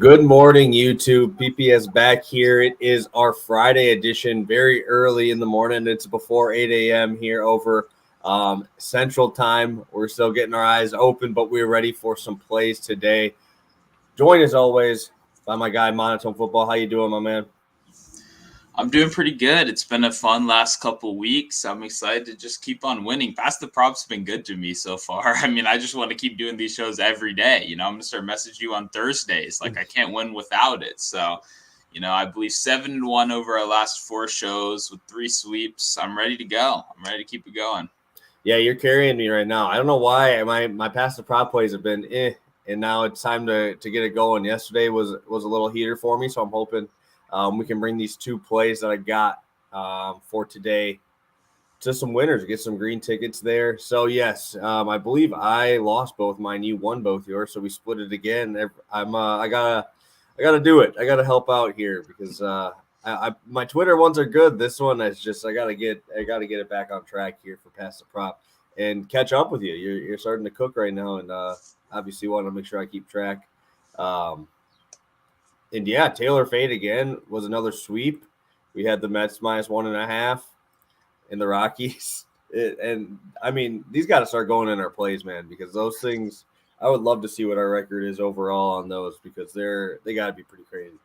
Good morning, YouTube. PPS back here. It is our Friday edition, very early in the morning. It's before 8 a.m. here over Central Time. We're still getting our eyes open, but we're ready for some plays today. Joined as always by my guy, Monotone Football. How you doing, my man? I'm doing pretty good. It's been a fun last couple weeks. I'm excited to just keep on winning. Pass the Prop's been good to me so far. I mean, I just want to keep doing these shows every day. I'm going to start messaging you on Thursdays. Like, I can't win without it. So, I believe 7-1 over our last 4 shows with 3 sweeps. I'm ready to go. I'm ready to keep it going. Yeah, you're carrying me right now. I don't know why my Pass the Prop plays have been and now it's time to get it going. Yesterday was a little heater for me, so I'm hoping we can bring these 2 plays that I got for today to some winners, get some green tickets there. So, yes, I believe I lost both mine. You won both yours, so we split it again. I gotta do it. I gotta help out here because my Twitter ones are good. This one is just I gotta get it back on track here for Pass the Prop and catch up with you. You're starting to cook right now, and obviously want to make sure I keep track. And yeah, Taylor Fade again was another sweep. We had the Mets -1.5 and the Rockies. And I mean, these got to start going in our plays, man, because those things, I would love to see what our record is overall on those because they got to be pretty crazy.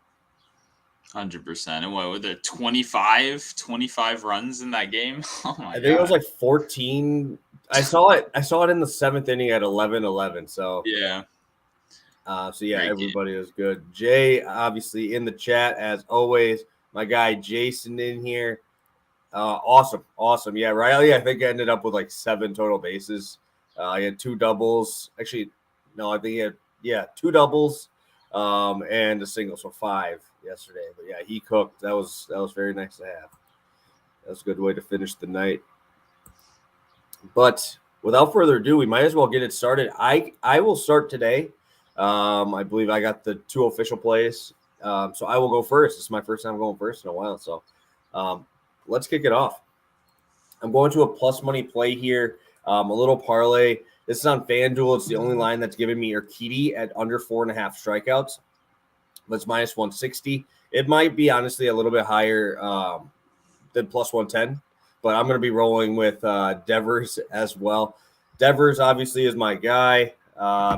100%. And what were there 25 runs in that game? Oh my God. I think it was like 14. I saw it in the 7th inning at 11-11. So yeah. Great everybody game. Was good. Jay, obviously, in the chat, as always. My guy, Jason, in here. Awesome. Yeah, Riley, I think I ended up with like 7 total bases. I had 2 doubles. Actually, no, I think he had, 2 doubles and a single, so 5 yesterday. But, yeah, he cooked. That was very nice to have. That was a good way to finish the night. But without further ado, we might as well get it started. I will start today. I believe I got the 2 official plays. So I will go first. This is my first time going first in a while. So let's kick it off. I'm going to a plus money play here. A little parlay. This is on FanDuel. It's the only line that's giving me Urquidy at under 4.5 strikeouts. That's -160. It might be honestly a little bit higher than plus 110, but I'm going to be rolling with Devers as well. Devers obviously is my guy.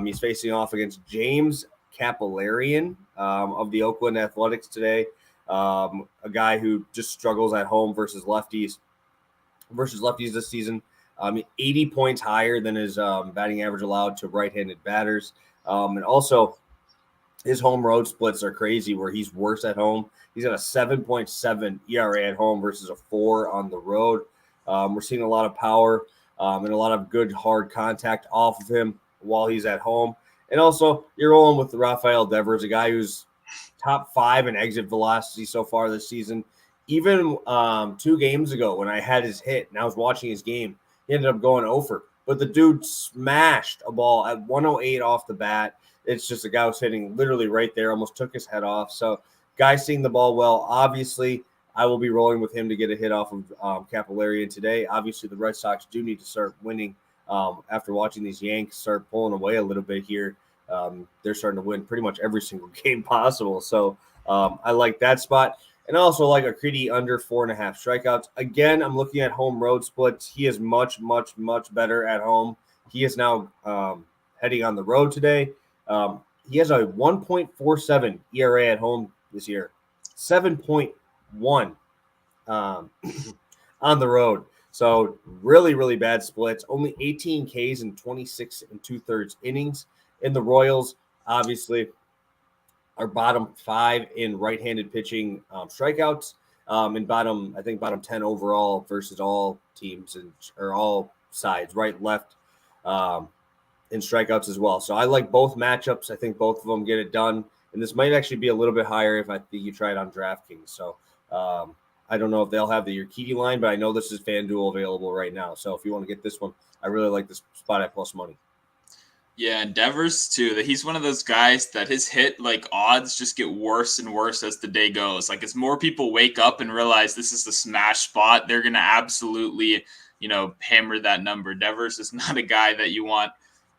He's facing off against James Capillarian of the Oakland Athletics today. A guy who just struggles at home versus lefties this season. 80 points higher than his batting average allowed to right-handed batters. And also his home road splits are crazy where he's worse at home. He's got a 7.7 ERA at home versus a 4 on the road. We're seeing a lot of power and a lot of good hard contact off of him while he's at home. And also, you're rolling with Rafael Devers, a guy who's top 5 in exit velocity so far this season. Even 2 games ago when I had his hit and I was watching his game, he ended up going over. But the dude smashed a ball at 108 off the bat. It's just a guy was hitting literally right there, almost took his head off. So, guy seeing the ball well. Obviously, I will be rolling with him to get a hit off of Capillarian today. Obviously, the Red Sox do need to start winning. After watching these Yanks start pulling away a little bit here, they're starting to win pretty much every single game possible. So I like that spot. And I also like Urquidy under 4.5 strikeouts. Again, I'm looking at home road splits. He is much, much, much better at home. He is now heading on the road today. He has a 1.47 ERA at home this year, 7.1 on the road. So really, really bad splits. Only 18 Ks in 26 2/3 innings. In the Royals, obviously, are bottom 5 in right-handed pitching strikeouts, and bottom 10 overall versus all teams or all sides, right, left, in strikeouts as well. So I like both matchups. I think both of them get it done, and this might actually be a little bit higher if I think you try it on DraftKings. So. I don't know if they'll have the Urquidy line, but I know this is FanDuel available right now. So if you want to get this one, I really like this spot at plus money. Yeah, and Devers too. That he's one of those guys that his hit odds just get worse and worse as the day goes. Like as more people wake up and realize this is the smash spot, they're gonna absolutely, hammer that number. Devers is not a guy that you want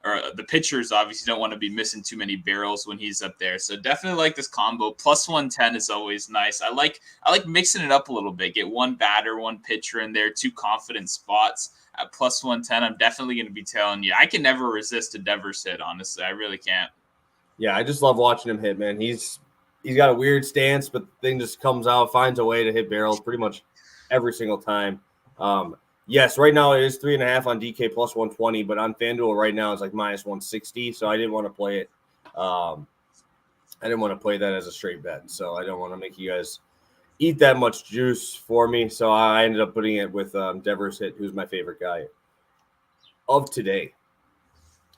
or the pitchers obviously don't want to be missing too many barrels when he's up there. So definitely like this combo. Plus 110 is always nice. I like mixing it up a little bit. Get one batter, one pitcher in there, two confident spots at plus 110. I'm definitely going to be telling you, I can never resist a Devers hit, honestly. I really can't. Yeah, I just love watching him hit, man. He's got a weird stance, but the thing just comes out, finds a way to hit barrels pretty much every single time. Yes, right now it is 3.5 on DK plus 120, but on FanDuel right now it's like minus 160. So I didn't want to play it. I didn't want to play that as a straight bet. So I don't want to make you guys eat that much juice for me. So I ended up putting it with Devers hit, who's my favorite guy of today.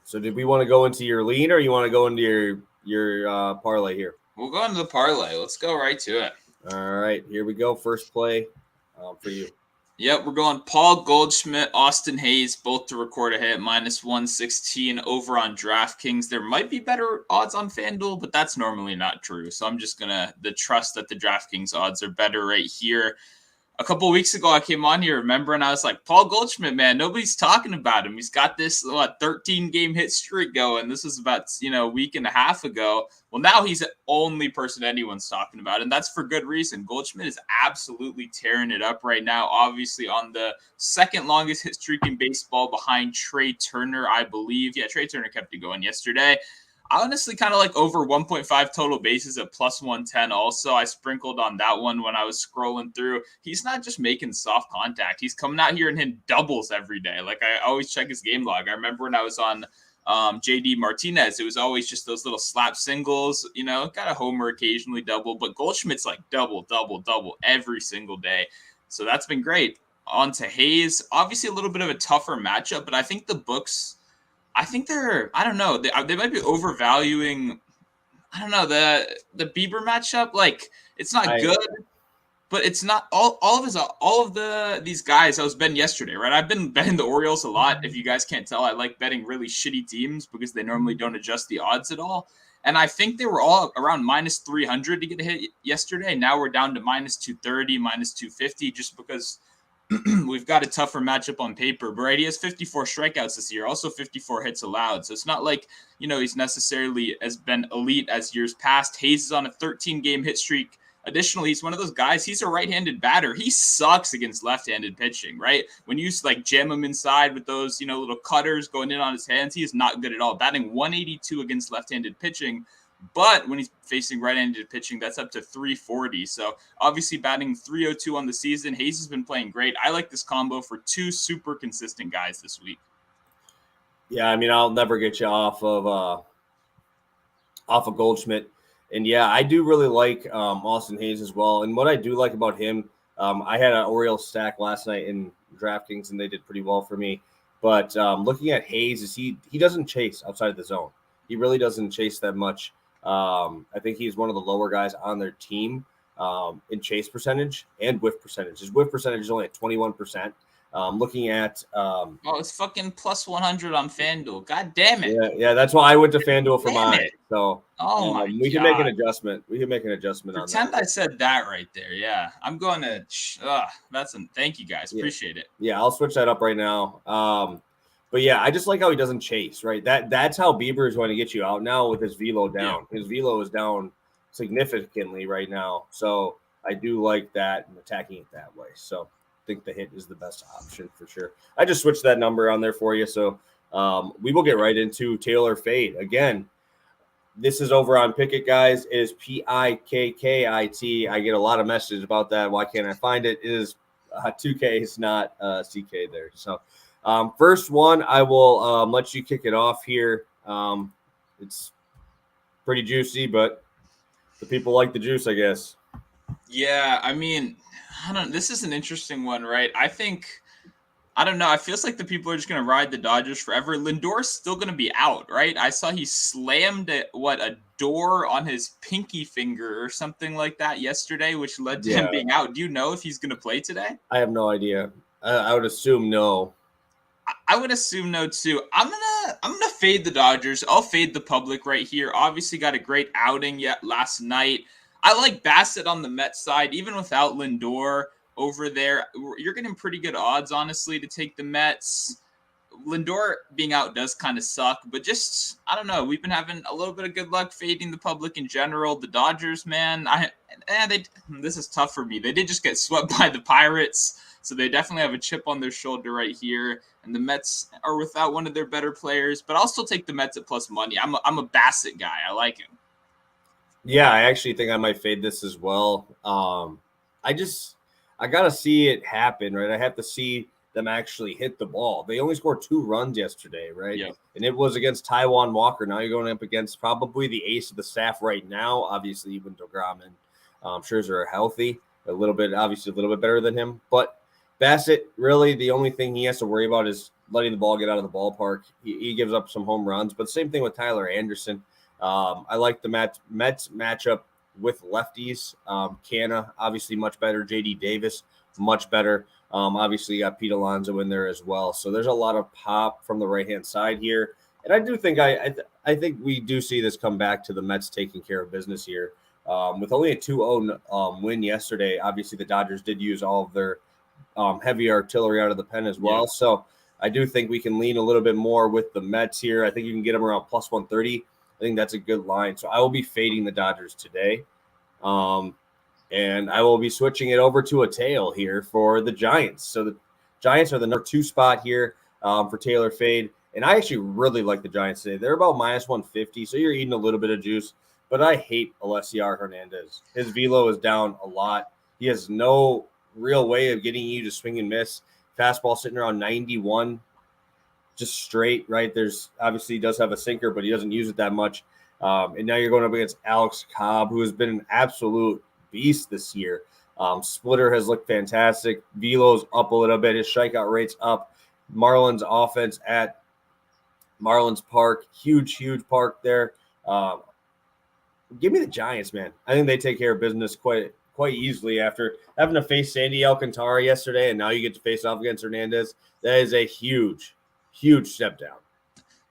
So did we want to go into your lean, or you want to go into your parlay here? We'll go into the parlay. Let's go right to it. All right, here we go. First play for you. Yep, we're going Paul Goldschmidt, Austin Hayes, both to record a hit, minus 116 over on DraftKings. There might be better odds on FanDuel, but that's normally not true. So I'm just going to trust that the DraftKings odds are better right here. A couple of weeks ago, I came on here, remember, and I was like, Paul Goldschmidt, man, nobody's talking about him. He's got this 13-game hit streak going. This was about a week and a half ago. Well, now he's the only person anyone's talking about, and that's for good reason. Goldschmidt is absolutely tearing it up right now, obviously on the second longest hit streak in baseball behind Trey Turner, I believe. Yeah, Trey Turner kept it going yesterday. I honestly kind of like over 1.5 total bases at plus 110 also. I sprinkled on that one when I was scrolling through. He's not just making soft contact. He's coming out here and hitting doubles every day. Like, I always check his game log. I remember when I was on JD Martinez, it was always just those little slap singles, got a homer occasionally, double. But Goldschmidt's like double, double, double every single day. So that's been great. On to Hayes. Obviously a little bit of a tougher matchup, but I think the books – I don't know. They might be overvaluing, I don't know, the Bieber matchup. Like, it's not good, but it's not all of these guys I was betting yesterday, right? I've been betting the Orioles a lot. If you guys can't tell, I like betting really shitty teams because they normally don't adjust the odds at all. And I think they were all around minus 300 to get a hit yesterday. Now we're down to minus 230, minus 250, just because we've got a tougher matchup on paper. But right, he has 54 strikeouts this year, also 54 hits allowed. So it's not like, he's necessarily as been elite as years past. Hayes is on a 13-game hit streak. Additionally, he's one of those guys, he's a right-handed batter. He sucks against left-handed pitching, right? When you jam him inside with those, little cutters going in on his hands, he is not good at all. Batting 182 against left-handed pitching. But when he's facing right-handed pitching, that's up to 340. So obviously batting 302 on the season. Hayes has been playing great. I like this combo for two super consistent guys this week. Yeah, I mean, I'll never get you off of Goldschmidt. And yeah, I do really like Austin Hayes as well. And what I do like about him, I had an Orioles stack last night in DraftKings, and they did pretty well for me. But looking at Hayes, is he doesn't chase outside of the zone. He really doesn't chase that much. I think he's one of the lower guys on their team in chase percentage and whiff percentage. His whiff percentage is only at 21%. Looking at it's fucking plus 100 on FanDuel. God damn it. Yeah, that's why I went to FanDuel for mine. So we can make an adjustment. We can make an adjustment on that. Pretend I said that right there. Yeah, I'm going to. Thank you guys. Appreciate it. Yeah, I'll switch that up right now. But yeah, I just like how he doesn't chase, right? That's how Bieber is going to get you out now with his velo down. Yeah. His velo is down significantly right now. So I do like that and attacking it that way. So I think the hit is the best option for sure. I just switched that number on there for you. So we will get right into Taylor Fade. Again, this is over on Pikkit, guys. It is Pikkit. I get a lot of messages about that. Why can't I find it? It is 2 Ks, not CK there. So first one, I will let you kick it off here. It's pretty juicy, but the people like the juice, I guess. Yeah, I mean, this is an interesting one, right? I don't know. It feels like the people are just going to ride the Dodgers forever. Lindor's still going to be out, right? I saw he slammed a door on his pinky finger or something like that yesterday, which led to him being out. Do you know if he's going to play today? I have no idea. I would assume no. I would assume no too. I'm gonna fade the Dodgers. I'll fade the public right here. Obviously got a great outing last night. I like Bassett on the Mets side, even without Lindor over there. You're getting pretty good odds, honestly, to take the Mets. Lindor being out does kind of suck, but just, I don't know. We've been having a little bit of good luck fading the public in general. The Dodgers, man, this is tough for me. They did just get swept by the Pirates, so they definitely have a chip on their shoulder right here. And the Mets are without one of their better players, but I'll still take the Mets at plus money. I'm a Bassett guy. I like him. Yeah, I actually think I might fade this as well. I got to see it happen, right? I have to see them actually hit the ball. They only scored 2 runs yesterday, right? Yep. And it was against Taijuan Walker. Now you're going up against probably the ace of the staff right now. Obviously, even DeGrom and Scherzer are healthy. Obviously a little bit better than him. But Bassett, really, the only thing he has to worry about is letting the ball get out of the ballpark. He gives up some home runs. But same thing with Tyler Anderson. I like the Mets matchup with lefties. Canna, obviously much better. J.D. Davis, much better. Obviously, you got Pete Alonso in there as well. So there's a lot of pop from the right-hand side here. And I do think I think we do see this come back to the Mets taking care of business here. With only a 2-0 win yesterday, obviously the Dodgers did use all of their heavy artillery out of the pen as well. Yeah. So I do think we can lean a little bit more with the Mets here. I think you can get them around plus 130. I think that's a good line. So I will be fading the Dodgers today. And I will be switching it over to a tail here for the Giants. So the Giants are the number 2 spot here for Taylor fade. And I actually really like the Giants today. They're about minus 150, so you're eating a little bit of juice. But I hate Alessiar Hernandez. His velo is down a lot. He has no real way of getting you to swing and miss. Fastball sitting around 91, just straight, right? There's obviously he does have a sinker, but he doesn't use it that much. And now you're going up against Alex Cobb, who has been an absolute beast this year. Splitter has looked fantastic. Velo's up a little bit. His strikeout rate's up. Marlins offense at Marlins Park. Huge park there. Give me the Giants, man. I think they take care of business quite easily after having to face Sandy Alcantara yesterday, and now you get to face off against Hernandez. That is a huge step down.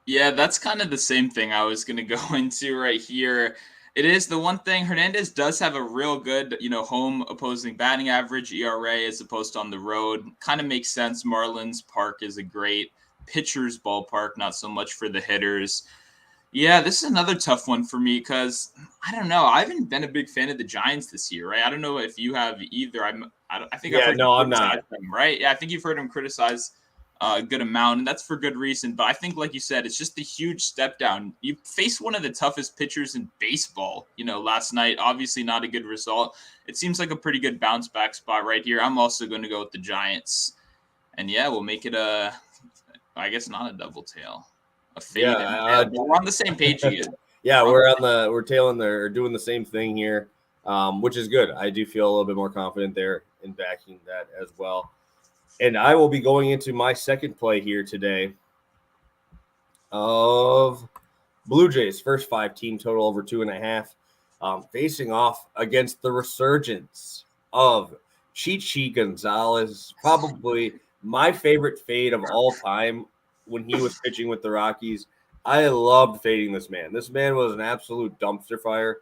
Yeah, that's kind of the same thing I was going to go into right here. It is the one thing. Hernandez does have a real good, home opposing batting average, ERA, as opposed to on the road. Kind of makes sense. Marlins Park is a great pitcher's ballpark, not so much for the hitters. Yeah, this is another tough one for me because I don't know. I haven't been a big fan of the Giants this year, right? I don't know if you have either. I think I've heard I'm not. Them, right? Yeah, I think you've heard him criticize a good amount, and that's for good reason. But I think, like you said, it's just a huge step down. You face one of the toughest pitchers in baseball, last night. Obviously not a good result. It seems like a pretty good bounce back spot right here. I'm also going to go with the Giants. And yeah, we'll make it I guess not a double tail. A fade. Yeah, we're on the same page again. Yeah, we're tailing there, or doing the same thing here, which is good. I do feel a little bit more confident there in backing that as well. And I will be going into my second play here today of Blue Jays, first 5 team total over 2.5, facing off against the resurgence of Chichi Gonzalez, probably my favorite fade of all time when he was pitching with the Rockies. I loved fading this man. This man was an absolute dumpster fire.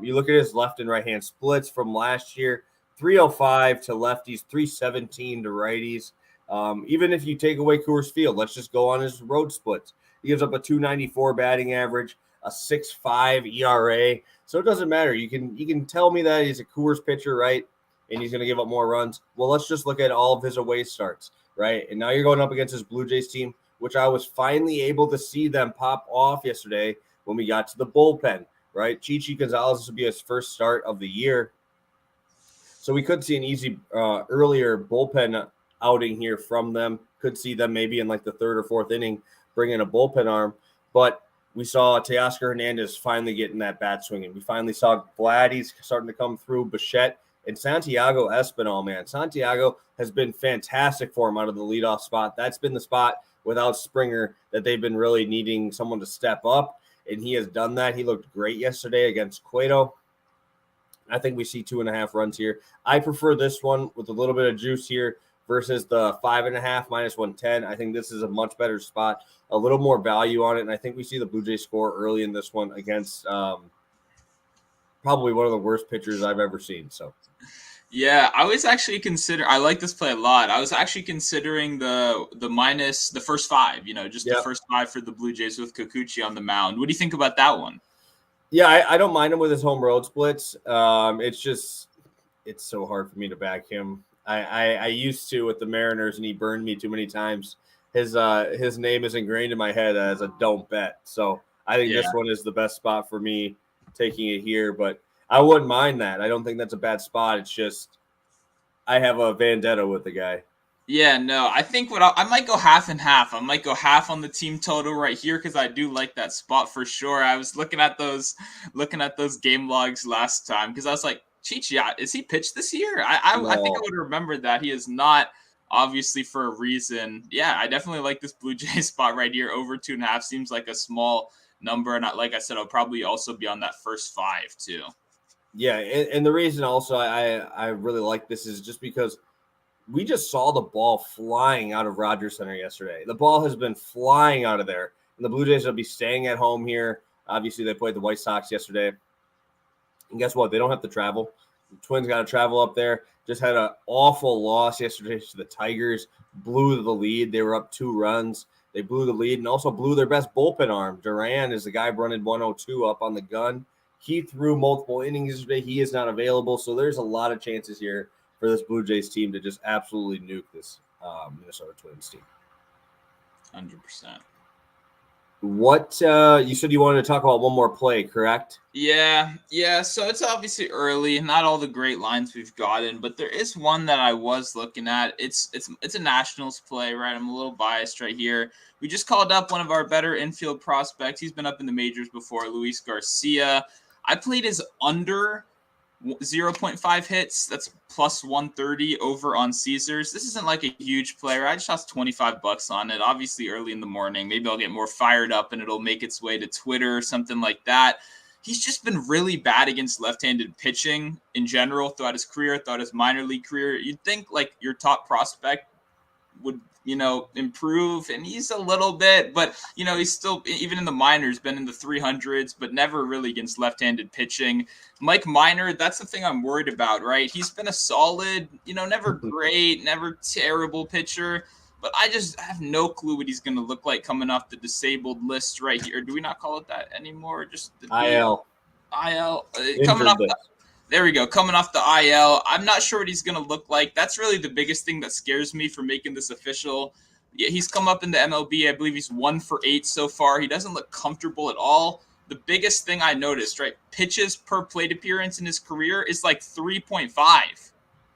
You look at his left and right hand splits from last year. 305 to lefties, 317 to righties. Even if you take away Coors Field, let's just go on his road splits. He gives up a 294 batting average, a 6.5 ERA. So it doesn't matter. You can tell me that he's a Coors pitcher, right? And he's going to give up more runs. Well, let's just look at all of his away starts, right? And now you're going up against his Blue Jays team, which I was finally able to see them pop off yesterday when we got to the bullpen, right? Chichi Gonzalez would be his first start of the year. So we could see an easy earlier bullpen outing here from them. Could see them maybe in like the 3rd or 4th inning bring in a bullpen arm. But we saw Teoscar Hernandez finally getting that bat swinging. We finally saw Vladdy's starting to come through, Bichette, and Santiago Espinal, man. Santiago has been fantastic for him out of the leadoff spot. That's been the spot without Springer that they've been really needing someone to step up, and he has done that. He looked great yesterday against Cueto. I think we see 2.5 runs here. I prefer this one with a little bit of juice here versus the 5.5 minus 110. I think this is a much better spot, a little more value on it. And I think we see the Blue Jays score early in this one against probably one of the worst pitchers I've ever seen. So, Yeah, I was actually I like this play a lot. I was actually considering the first five, just the Yeah. first five for the Blue Jays with Kikuchi on the mound. What do you think about that one? Yeah, I don't mind him with his home road splits. It's so hard for me to back him. I used to with the Mariners, and he burned me too many times. His name is ingrained in my head as a don't bet. So I think Yeah. this one is the best spot for me taking it here. But I wouldn't mind that. I don't think that's a bad spot. It's just I have a vendetta with the guy. Yeah, no, I think I might go half and half. I might go half on the team total right here because I do like that spot for sure. I was looking at those game logs last time because I was like, Cheech, yeah, is he pitched this year? I think I No. would remember that he is not, obviously for a reason. Yeah, I definitely like this Blue Jay spot right here. Over 2.5 seems like a small number, and like I said, I'll probably also be on that first five too. Yeah, and the reason also I really like this is just because we just saw the ball flying out of Rogers Center yesterday. The ball has been flying out of there, and the Blue Jays will be staying at home here. Obviously, they played the White Sox yesterday, and guess what? They don't have to travel. The Twins got to travel up there. Just had an awful loss yesterday to the Tigers. Blew the lead. They were up 2 runs. They blew the lead and also blew their best bullpen arm. Duran is the guy running 102 up on the gun. He threw multiple innings yesterday. He is not available, so there's a lot of chances here for this Blue Jays team to just absolutely nuke this Minnesota Twins team. 100%. What you said you wanted to talk about one more play, correct? Yeah. So it's obviously early, not all the great lines we've gotten, but there is one that I was looking at. It's a Nationals play, right? I'm a little biased right here. We just called up one of our better infield prospects. He's been up in the majors before, Luis Garcia. I played his under 0.5 hits. That's plus 130 over on Caesars. This isn't like a huge player. I just lost $25 on it. Obviously, early in the morning. Maybe I'll get more fired up and it'll make its way to Twitter or something like that. He's just been really bad against left-handed pitching in general throughout his career, throughout his minor league career. You'd think like your top prospect would improve, and he's a little bit, but he's still, even in the minors, been in the 300s, but never really against left-handed pitching. Mike Minor, that's the thing I'm worried about, right? He's been a solid, never great, never terrible pitcher, but I just have no clue what he's going to look like coming off the disabled list right here. Do we not call it that anymore? Just the IL. IL coming off the, there we go. Coming off the IL. I'm not sure what he's going to look like. That's really the biggest thing that scares me for making this official. Yeah, he's come up in the MLB. I believe he's 1 for 8 so far. He doesn't look comfortable at all. The biggest thing I noticed, right, pitches per plate appearance in his career is like 3.5.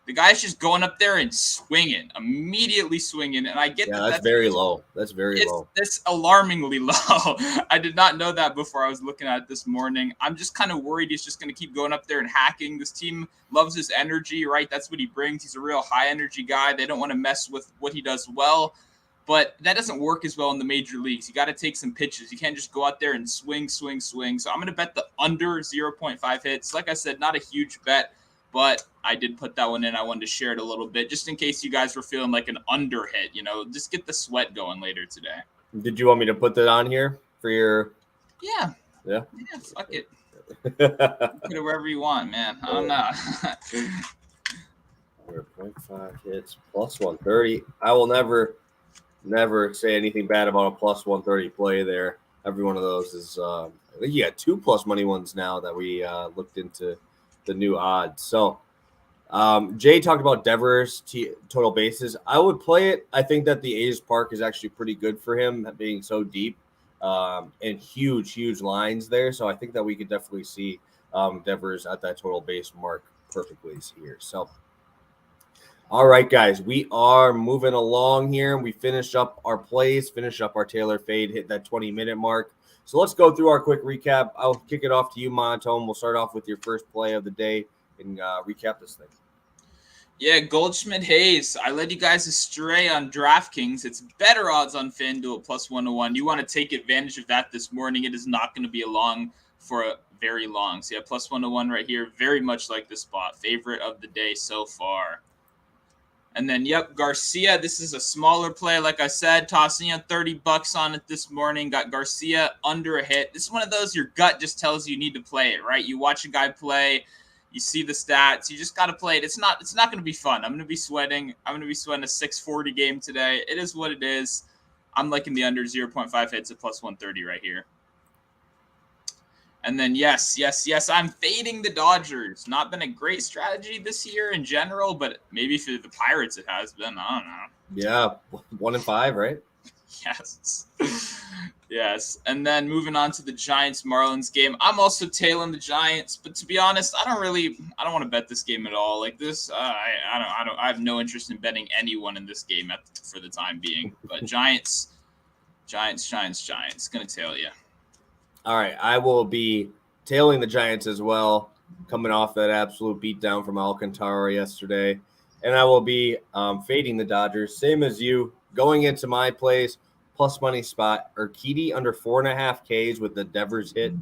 The guy's just going up there and swinging, immediately swinging. And I get that's very low. That's very low. It's alarmingly low. I did not know that before I was looking at it this morning. I'm just kind of worried he's just going to keep going up there and hacking. This team loves his energy, right? That's what he brings. He's a real high energy guy. They don't want to mess with what he does well. But that doesn't work as well in the major leagues. You got to take some pitches. You can't just go out there and swing. So I'm going to bet the under 0.5 hits. Like I said, not a huge bet, but I did put that one in. I wanted to share it a little bit just in case you guys were feeling like an under hit. Just get the sweat going later today. Did you want me to put that on here for your? Yeah. Yeah. Yeah. Fuck it. Put it wherever you want, man. I don't know. 0.5 hits plus 130. I will never say anything bad about a plus 130 play there. Every one of those is I think you got 2 plus money ones now that we looked into the new odds. So Jay talked about Devers total bases. I would play it. I think that the A's park is actually pretty good for him, being so deep and huge lines there. So I think that we could definitely see Devers at that total base mark perfectly here. So all right, guys, we are moving along here. We finished up our plays, finished up our Taylor fade, hit that 20-minute mark. So let's go through our quick recap. I'll kick it off to you, Monotone. We'll start off with your first play of the day and recap this thing. Yeah, Goldschmidt Hayes. I led you guys astray on DraftKings. It's better odds on FanDuel at plus 101. You want to take advantage of that this morning. It is not going to be along for a very long. So yeah, plus 101 right here. Very much like the spot. Favorite of the day so far. And then, Garcia. This is a smaller play. Like I said, tossing $30 on it this morning. Got Garcia under a hit. This is one of those your gut just tells you need to play it, right? You watch a guy play. You see the stats. You just got to play it. It's not going to be fun. I'm going to be sweating. I'm going to be sweating a 640 game today. It is what it is. I'm liking the under 0.5 hits at plus 130 right here. And then, yes, I'm fading the Dodgers. Not been a great strategy this year in general, but maybe for the Pirates it has been. I don't know. Yeah, 1-5, right? Yes. And then moving on to the Giants-Marlins game. I'm also tailing the Giants, but to be honest, I don't want to bet this game at all. Like this, I have no interest in betting anyone in this game for the time being. But Giants, gonna tail you. All right, I will be tailing the Giants as well, coming off that absolute beatdown from Alcantara yesterday. And I will be fading the Dodgers, same as you, going into my place, plus money spot, Urquidy under 4.5 Ks with the Devers hit.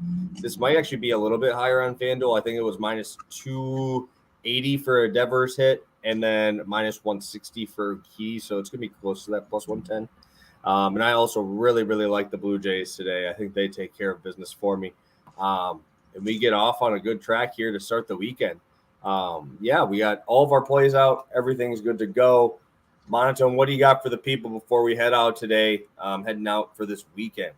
This might actually be a little bit higher on FanDuel. I think it was minus 280 for a Devers hit, and then minus 160 for Urquidy, so it's going to be close to that plus 110. And I also really, really like the Blue Jays today. I think they take care of business for me. And we get off on a good track here to start the weekend. We got all of our plays out. Everything's good to go. Monotone, what do you got for the people before we head out today, heading out for this weekend?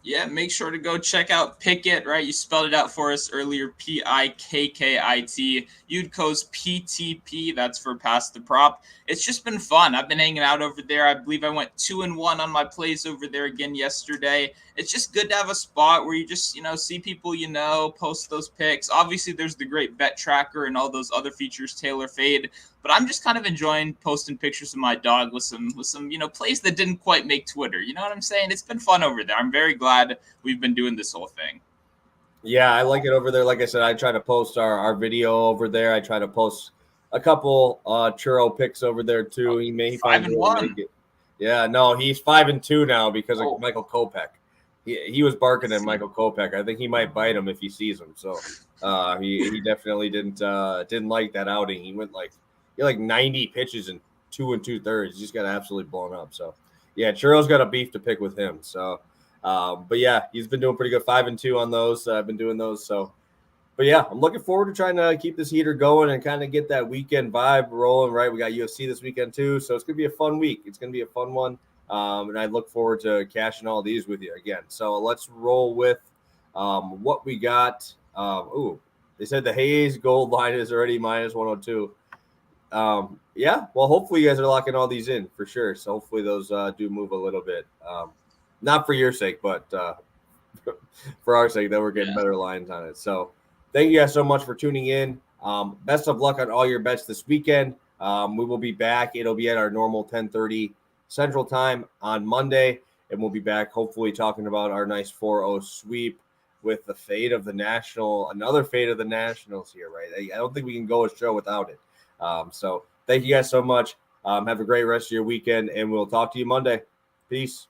Yeah, make sure to go check out Pikkit, right? You spelled it out for us earlier, Pikkit. You'd codes PTP. That's for Pass the Prop. It's just been fun. I've been hanging out over there. I believe I went 2-1 on my plays over there again yesterday. It's just good to have a spot where you just, see people post those picks. Obviously, there's the great bet tracker and all those other features, Taylor Fade. But I'm just kind of enjoying posting pictures of my dog with some plays that didn't quite make Twitter. You know what I'm saying? It's been fun over there. I'm very glad we've been doing this whole thing. Yeah, I like it over there. Like I said, I try to post our video over there. I try to post a couple churro picks over there too. He may 5-1. Yeah, no, he's 5-2 now because of Michael Kopech. He was barking at Michael Kopech. I think he might bite him if he sees him. So he definitely didn't like that outing. He went like 90 pitches in 2 2/3. He just got absolutely blown up. So yeah, Churro's got a beef to pick with him. So but yeah, he's been doing pretty good. 5-2 on those. I've been doing those. So but yeah, I'm looking forward to trying to keep this heater going and kind of get that weekend vibe rolling, right? We got UFC this weekend too. So it's gonna be a fun week. It's gonna be a fun one. And I look forward to cashing all these with you again. So let's roll with what we got. They said the Hayes gold line is already minus 102. Well, hopefully you guys are locking all these in for sure. So hopefully those do move a little bit. Not for your sake, but for our sake, that we're getting better lines on it. So thank you guys so much for tuning in. Best of luck on all your bets this weekend. We will be back. It'll be at our normal 10:30 Central Time on Monday, and we'll be back hopefully talking about our nice 4-0 sweep with the fate of the another fate of the Nationals here, right? I don't think we can go a show without it. So thank you guys so much. Have a great rest of your weekend, and we'll talk to you Monday. Peace.